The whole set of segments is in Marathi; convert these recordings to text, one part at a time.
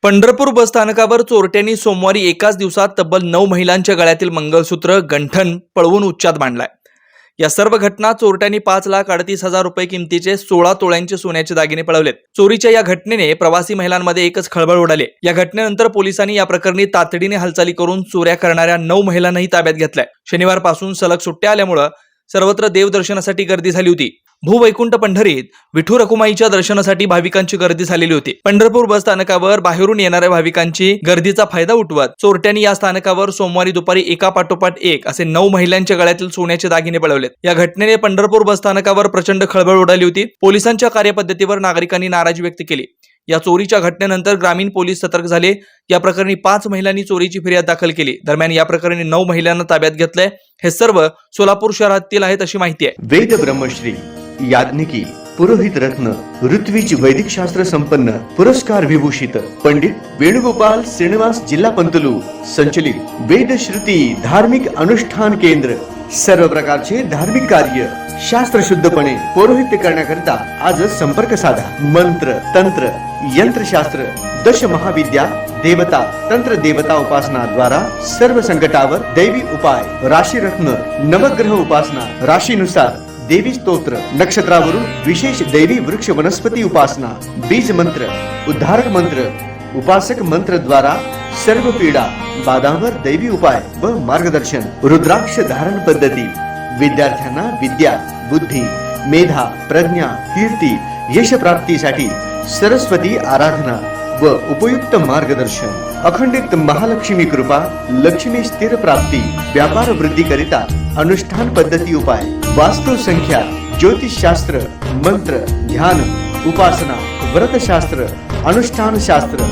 पंढरपूर बस स्थानकावर चोरट्यांनी सोमवारी एकाच दिवसात तब्बल 9 महिलांच्या गळ्यातील मंगळसूत्र गंठन पळवून उच्चात बांधलाय। या सर्व घटना चोरट्यांनी 5,38,000 रुपये किमतीचे 16 तोळ्यांचे सोन्याचे दागिने पळवलेत। चोरीच्या या घटनेने प्रवासी महिलांमध्ये एकच खळबळ उडाली। या घटनेनंतर पोलिसांनी या प्रकरणी तातडीने हालचाली करून चोऱ्या करणाऱ्या 9 महिलांनाही ताब्यात घेतलंय। शनिवारपासून सलग सुट्ट्या आल्यामुळे सर्वत्र देवदर्शनासाठी गर्दी झाली होती। भूवैकुंठ पंढरीत विठू रखुमाईच्या दर्शनासाठी भाविकांची गर्दी झालेली होती। पंढरपूर बस स्थानकावर बाहेरून येणाऱ्या भाविकांची गर्दीचा फायदा उठवत चोरट्यांनी या स्थानकावर सोमवारी दुपारी एकापाठोपाठ एक असे 9 महिलांच्या गळ्यातील सोन्याचे दागिने पळवलेत। या घटनेने पंढरपूर बस स्थानकावर प्रचंड खळबळ उडाली होती। पोलिसांच्या कार्यपद्धतीवर नागरिकांनी नाराजी व्यक्त केली। या चोरीच्या घटनेनंतर ग्रामीण पोलीस सतर्क झाले। या प्रकरणी 5 महिलांनी चोरीची फिर्याद दाखल केली। दरम्यान या प्रकरणी 9 महिलांना ताब्यात घेतलंय। हे सर्व सोलापूर शहरातील आहेत अशी माहिती आहे। वेद ब्रह्मश्री याज्ञिकी पुरोहित रत्न ऋत्विज वैदिक शास्त्र संपन्न पुरस्कार विभूषित पंडित वेणुगोपाल श्रीनिवास जिल्हा पंतलू संचलित वेद श्रुती धार्मिक अनुष्ठान केंद्र सर्व प्रकारचे धार्मिक कार्य शास्त्रशुद्धपणे पौरोहित्य करण्याकरिता आजच संपर्क साधा। मंत्र तंत्र यंत्रशास्त्र दश महाविद्या देवता तंत्र देवता उपासना द्वारा सर्व संकटावर दैवी उपाय राशी रत्न नवग्रह उपासना राशीनुसार देवी स्तोत्र नक्षत्रावरून विशेष दैवी वृक्ष वनस्पती उपासना बीज मंत्र उद्धारक मंत्र उपासक मंत्र द्वारा सर्व पीडा बाधांवर दैवी उपाय व मार्गदर्शन रुद्राक्ष धारण पद्धती विद्यार्थ्यांना विद्या बुद्धी मेधा प्रज्ञा कीर्ती यश प्राप्तीसाठी सरस्वती आराधना व उपयुक्त मार्गदर्शन अखंडित महालक्ष्मी कृपा लक्ष्मी स्थिर प्राप्ती व्यापार वृद्धि करिता अनुष्ठान पद्धती उपाय वास्तु संख्या ज्योतिष शास्त्र मंत्र ध्यान उपासना व्रत शास्त्र अनुष्ठान शास्त्र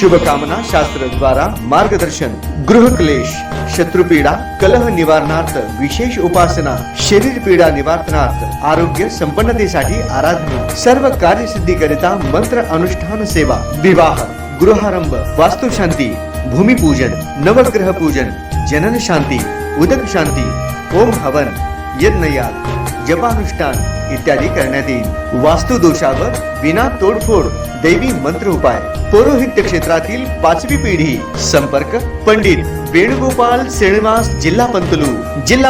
शुभकामना शास्त्र द्वारा मार्गदर्शन गृह क्लेश शत्रुपीडा कलह निवारणार्थ विशेष उपासना शरीर पीडा निवारणार्थ आरोग्य संपन्नतेसाठी आराधना सर्व कार्यसिद्धी करिता मंत्र अनुष्ठान सेवा विवाह गृहारंभ वास्तुशांती भूमिपूजन नवग्रह पूजन जनन शांती उदक शांती ओम हवन यज्ञयाग जपानुष्ठान इत्यादी करण्यात येईल। वास्तु दोषावर विना तोडफोड दैवी मंत्र उपाय पौरोहित्य क्षेत्रातील 5वी पिढी संपर्क पंडित वेणुगोपाल श्रीनिवास जिल्हा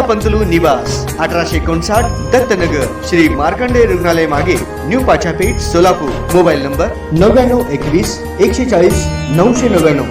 पंतलू निवास 1859 दत्तनगर श्री मार्कंडेय रुग्णालय मागे new Pachhapeth Solapur. Mobile number 9921 140 999।